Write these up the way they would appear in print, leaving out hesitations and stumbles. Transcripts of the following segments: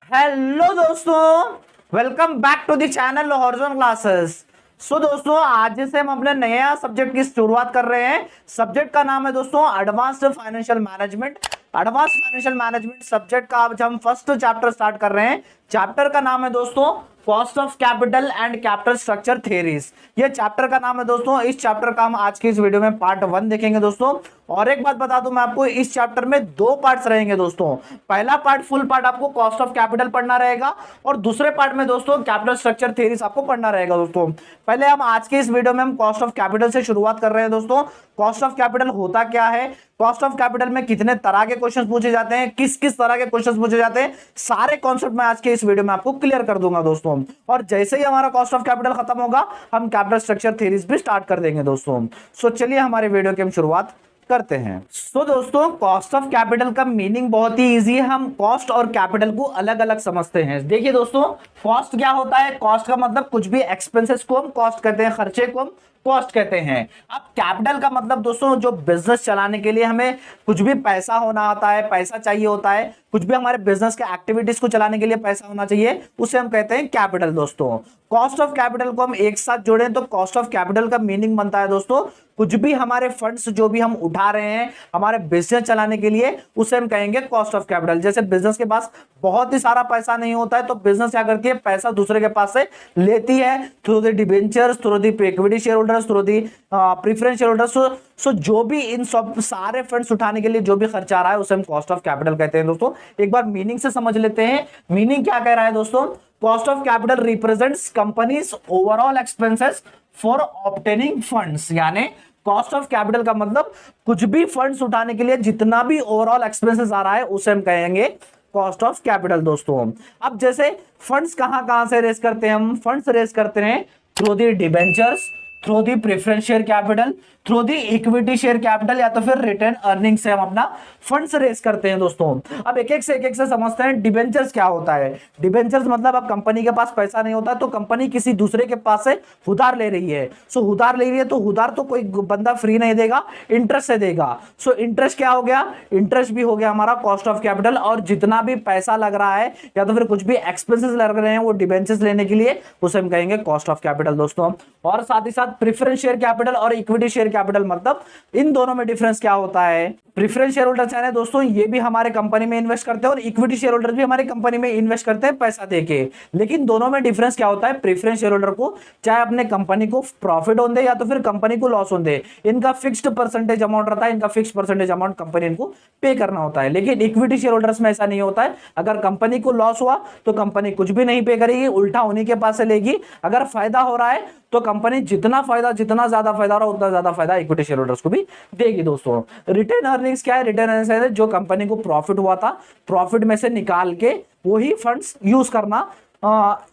Hello दोस्तों, welcome back to the channel horizon classes. दोस्तों आज से हम अपने नया सब्जेक्ट की शुरुआत कर रहे हैं। सब्जेक्ट का नाम है दोस्तों advanced financial management. Advance financial management subject का आज हम फर्स्ट चैप्टर स्टार्ट कर रहे हैं। चैप्टर का नाम है दोस्तों cost of capital and capital structure theories. ये चैप्टर का नाम है दोस्तों। इस चैप्टर का हम आज की इस वीडियो में पार्ट 1 देखेंगे दोस्तों। और एक बात बता दूं मैं आपको, इस चैप्टर में 2 पार्ट्स रहेंगे दोस्तों। पहला पार्ट फुल पार्ट आपको कॉस्ट ऑफ कैपिटल पढ़ना रहेगा और दूसरे पार्ट में दोस्तों कैपिटल स्ट्रक्चर थ्योरीज आपको पढ़ना रहेगा दोस्तों। पहले हम आज के इस वीडियो में हम कॉस्ट ऑफ कैपिटल से शुरुआत कर रहे हैं दोस्तों। कॉस्ट ऑफ कैपिटल होता क्या है, कॉस्ट ऑफ कैपिटल में कितने तरह के क्वेश्चन पूछे जाते हैं, किस किस तरह के क्वेश्चन पूछे जाते हैं, सारे कॉन्सेप्ट मैं आज के इस वीडियो में आपको क्लियर कर दूंगा दोस्तों। और जैसे ही हमारा कॉस्ट ऑफ कैपिटल खत्म होगा हम कैपिटल स्ट्रक्चर थ्योरीज भी स्टार्ट कर देंगे दोस्तों। चलिए हमारे वीडियो की हम शुरुआत करते हैं। दोस्तों कॉस्ट ऑफ कैपिटल का मीनिंग बहुत ही इजी है। हम कॉस्ट और कैपिटल को अलग अलग समझते हैं। देखिए दोस्तों, कॉस्ट क्या होता है? कॉस्ट का मतलब कुछ भी एक्सपेंसेस को हम कॉस्ट कहते हैं, खर्चे को हम कॉस्ट कहते हैं। अब कैपिटल का मतलब दोस्तों जो बिजनेस चलाने के लिए हमें कुछ भी पैसा होना होता है, पैसा चाहिए होता है, कुछ भी हमारे बिजनेस के एक्टिविटीज को चलाने के लिए पैसा होना चाहिए, उसे हम कहते हैं कैपिटल दोस्तों। कॉस्ट ऑफ कैपिटल को हम एक साथ जोड़ें तो कॉस्ट ऑफ कैपिटल का मीनिंग बनता है दोस्तों कुछ भी हमारे फंड्स जो भी हम उठा रहे हैं हमारे बिजनेस चलाने के लिए, उसे हम कहेंगे कॉस्ट ऑफ कैपिटल। जैसे बिजनेस के पास बहुत ही सारा पैसा नहीं होता है तो बिजनेस क्या करती है, पैसा दूसरे के पास से लेती है through the debentures, through the equity shareholders, through the preference shareholders. So जो भी इन सब सारे फंड्स उठाने के लिए जो भी खर्चा आ रहा है उसे हम कॉस्ट ऑफ कैपिटल कहते हैं दोस्तों। एक बार मीनिंग से समझ लेते हैं। मीनिंग क्या कह रहा है दोस्तों? Cost of capital represents companies overall expenses for obtaining funds. यानी कॉस्ट ऑफ कैपिटल का मतलब कुछ भी फंड्स उठाने के लिए जितना भी ओवरऑल एक्सपेंसेस आ रहा है उसे हम कहेंगे कॉस्ट ऑफ कैपिटल दोस्तों। अब जैसे फंड्स कहां से रेस करते हैं? हम फंड्स रेस करते हैं through the debentures, through the preference share capital, through the equity share capital या तो फिर रिटर्न अर्निंग से हम अपना फंड्स रेस करते हैं दोस्तों। अब एक एक से समझते हैं डिबेंचर्स क्या होता है। डिबेंचर्स मतलब अब कंपनी के पास पैसा नहीं होता तो कंपनी किसी दूसरे के पास से उधार ले रही है। उधार ले रही है तो उधार तो कोई बंदा फ्री नहीं देगा, इंटरेस्ट से देगा। इंटरेस्ट क्या हो गया? इंटरेस्ट भी हो गया हमारा कॉस्ट ऑफ कैपिटल। और जितना भी पैसा लग रहा है या तो फिर कुछ भी एक्सपेंसेस लग रहे हैं वो डिबेंचर्स लेने के लिए, उसे हम कहेंगे कॉस्ट ऑफ कैपिटल दोस्तों। और साथ ही साथ प्रेफरेंस शेयर कैपिटल और इक्विटी शेयर कैपिटल मतलब इन दोनों में डिफरेंस क्या होता है? प्रेफरेंस शेयर होल्डर्स है दोस्तों, ये भी हमारे कंपनी में इन्वेस्ट करते हैं और इक्विटी शेयर होल्डर्स भी हमारी कंपनी में इन्वेस्ट करते हैं पैसा देके। लेकिन दोनों में डिफरेंस क्या होता है? प्रेफरेंस शेयर होल्डर को चाहे अपने कंपनी को प्रॉफिट होने दे या तो फिर कंपनी को लॉस होने दे, इनका फिक्स्ड परसेंटेज अमाउंट रहता है, इनका फिक्स्ड परसेंटेज अमाउंट कंपनी इनको पे करना होता है। लेकिन इक्विटी शेयर होल्डर्स में ऐसा नहीं होता है। अगर कंपनी को लॉस हुआ तो कंपनी कुछ भी नहीं पे करेगी, उल्टा उन्हीं के पास से लेगी। अगर फायदा हो रहा है तो कंपनी जितना ज्यादा फायदा हो रहा है उतना ज्यादा फायदा इक्विटी शेयर होल्डर्स को भी देगी दोस्तों। रिटेन अर्निंग्स क्या है? रिटेन अर्निंग्स है जो कंपनी को प्रॉफिट हुआ था, प्रॉफिट में से निकाल के वही फंड्स यूज करना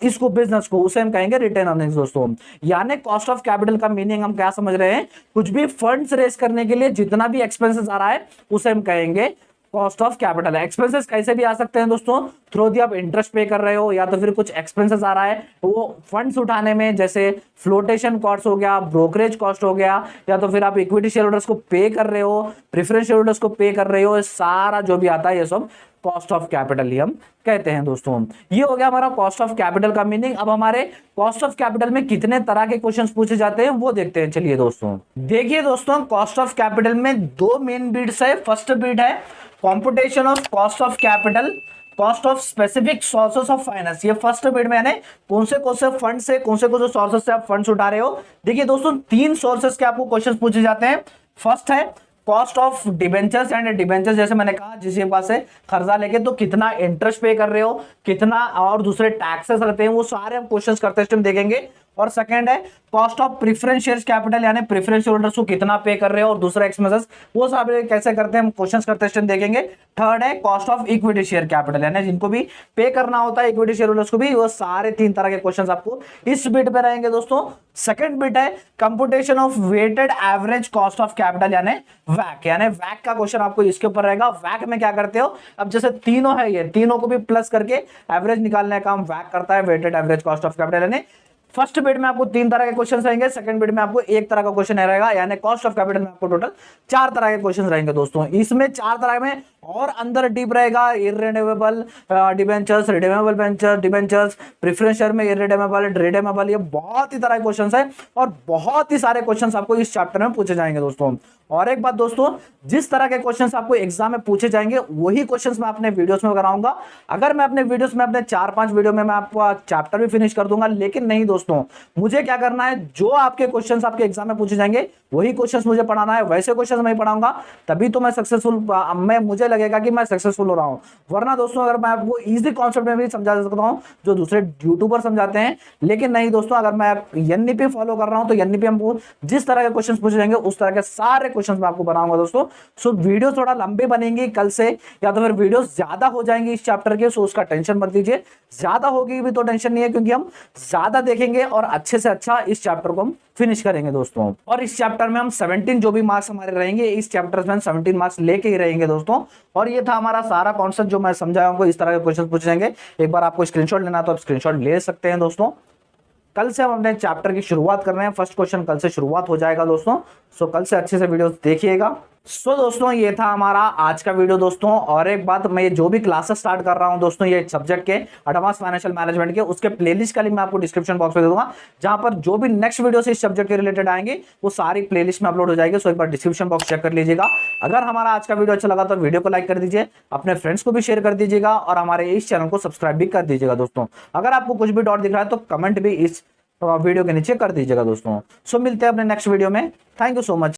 इसको बिजनेस को, उसे हम कहेंगे रिटेन अर्निंग्स दोस्तों। यानी कॉस्ट ऑफ कैपिटल का मीनिंग हम क्या समझ रहे हैं? कुछ भी फंड्स रेस करने के लिए जितना भी एक्सपेंसेस आ रहा है उसे हम कहेंगे कॉस्ट ऑफ कैपिटल। एक्सपेंसेस कैसे भी आ सकते हैं दोस्तों, थ्रू दी आप इंटरेस्ट पे कर रहे हो या तो फिर कुछ एक्सपेंसेस आ रहा है वो फंड्स उठाने में, जैसे फ्लोटेशन कॉस्ट हो गया, ब्रोकरेज कॉस्ट हो गया, या तो फिर आप इक्विटी शेयर होल्डर्स को पे कर रहे हो, प्रेफरेंस शेयर होल्डर्स को पे कर रहे हो, सारा जो भी आता है ये सब कॉस्ट ऑफ कैपिटल ही हम कहते हैं दोस्तों। ये हो गया हमारा कॉस्ट ऑफ कैपिटल का मीनिंग। अब हमारे कॉस्ट ऑफ कैपिटल में कितने तरह के क्वेश्चंस पूछे जाते हैं वो देखते हैं। चलिए दोस्तों, देखिए दोस्तों, कॉस्ट ऑफ कैपिटल में 2 मेन बिट्स है। फर्स्ट बिट है computation of cost of capital, cost of specific sources of finance. ये फर्स्ट बिट में यानी कौन से फंड से, कौन से सोर्सेस से आप फंड्स उठा रहे हो। देखिए दोस्तों, 3 सोर्सेस के आपको क्वेश्चंस पूछे जाते हैं। फर्स्ट है cost of debentures and debentures, जैसे मैंने कहा जिसके पास से कर्जा लेके तो कितना इंटरेस्ट पे कर रहे हो, कितना और दूसरे टैक्सेस रहते हैं, वो सारे हम क्वेश्चंस करते हैं देखेंगे। और सेकंड है cost of preference share capital, यानी प्रेफरेंस शेयर होल्डर्स को कितना पे कर रहे हो और दूसरा एक्सपेंसेस, वो सब कैसे करते हैं हम क्वेश्चंस करते हैं देखेंगे। थर्ड है cost of equity share capital, यानी जिनको भी पे करना होता है इक्विटी शेयर होल्डर्स को भी, वो सारे 3 तरह के क्वेश्चंस आपको इस बिट पे रहेंगे दोस्तों। सेकंड बिट है computation of weighted average cost of capital यानी वैक, यानी वैक का क्वेश्चन आपको इसके ऊपर रहेगा। वैक में क्या करते हो? अब जैसे तीनों है, ये तीनों को भी प्लस करके एवरेज निकालने का काम वैक करता है, weighted average cost of capital यानी फर्स्ट बिट में आपको 3 तरह के क्वेश्चन रहेंगे, सेकंड बिट में आपको 1 तरह का क्वेश्चन रहेगा, यानी कॉस्ट ऑफ कैपिटल में आपको टोटल 4 तरह के क्वेश्चन रहेंगे दोस्तों। इसमें 4 तरह में और अंदर डीप रहेगा, irredeemable debentures, redeemable debentures, preference share में इररिडेमेबल, रिडीमेबल, ये बहुत ही तरह के क्वेश्चन है और बहुत ही सारे क्वेश्चन आपको इस चैप्टर में पूछे जाएंगे दोस्तों। और एक बात दोस्तों, जिस तरह के क्वेश्चंस आपको एग्जाम में पूछे जाएंगे वही क्वेश्चंस मैं अपने वीडियोस में कराऊंगा। अगर मैं अपने वीडियोस में अपने 4-5 वीडियो में मैं आपको चैप्टर भी फिनिश कर दूंगा, लेकिन नहीं दोस्तों, मुझे क्या करना है, जो आपके क्वेश्चंस आपके एग्जाम में पूछे जाएंगे वही क्वेश्चंस मुझे पढ़ाना है, वैसे क्वेश्चंस मैं पढ़ाऊंगा, तभी तो मैं सक्सेसफुल, मैं मुझे लगेगा कि मैं सक्सेसफुल हो रहा हूं। वरना दोस्तों अगर मैं आपको इजी कॉन्सेप्ट में भी समझा सकता हूं जो दूसरे यूट्यूबर समझाते हैं, लेकिन नहीं दोस्तों, अगर मैं एनईपी फॉलो कर रहा हूं तो एनईपी हमको जिस तरह के क्वेश्चन पूछे जाएंगे उस तरह के सारे क्वेश्चन मैं आपको बनाऊंगा दोस्तों। सो वीडियो थोड़ा लंबे बनेंगी कल से, या तो फिर वीडियो ज्यादा हो जाएंगी इस चैप्टर के, सो उसका टेंशन मत लीजिए। ज्यादा होगी भी तो टेंशन नहीं है, क्योंकि हम ज्यादा देखेंगे और अच्छे से अच्छा इस चैप्टर को हम फिनिश करेंगे दोस्तों। और इस चैप्टर में हम 17 जो भी मार्क्स हमारे रहेंगे, इस चैप्टर में 17 मार्क्स लेके ही रहेंगे दोस्तों। और ये था हमारा सारा कॉन्सेप्ट जो मैं समझाया हूं, इस तरह के क्वेश्चन पूछे जाएंगे। एक बार आपको स्क्रीनशॉट लेना तो आप स्क्रीनशॉट ले सकते हैं दोस्तों। कल से हम अपने चैप्टर की शुरुआत कर रहे हैं, फर्स्ट क्वेश्चन कल से शुरुआत हो जाएगा दोस्तों। सो कल से अच्छे से वीडियो देखिएगा। सो दोस्तों ये था हमारा आज का वीडियो दोस्तों। और एक बात, मैं जो भी क्लासेस स्टार्ट कर रहा हूं दोस्तों ये सब्जेक्ट के एडवांस फाइनेंशियल मैनेजमेंट के, उसके प्लेलिस्ट का लिंक मैं आपको डिस्क्रिप्शन बॉक्स में दे दूंगा, जहां पर जो भी नेक्स्ट वीडियो से इस सब्जेक्ट के रिलेटेड आएंगे वो सारी प्लेलिस्ट में अपलोड हो जाएगी। सो एक बार डिस्क्रिप्शन बॉक्स चेक कर लीजिएगा। अगर हमारा आज का वीडियो अच्छा लगा तो वीडियो को लाइक कर दीजिए, अपने फ्रेंड्स को भी शेयर कर दीजिएगा और हमारे इस चैनल को सब्सक्राइब भी कर दीजिएगा दोस्तों। अगर आपको कुछ भी डाउट दिख रहा है तो कमेंट भी इस वीडियो के नीचे कर दीजिएगा दोस्तों। सो मिलते हैं अपने नेक्स्ट वीडियो में। Thank you so much.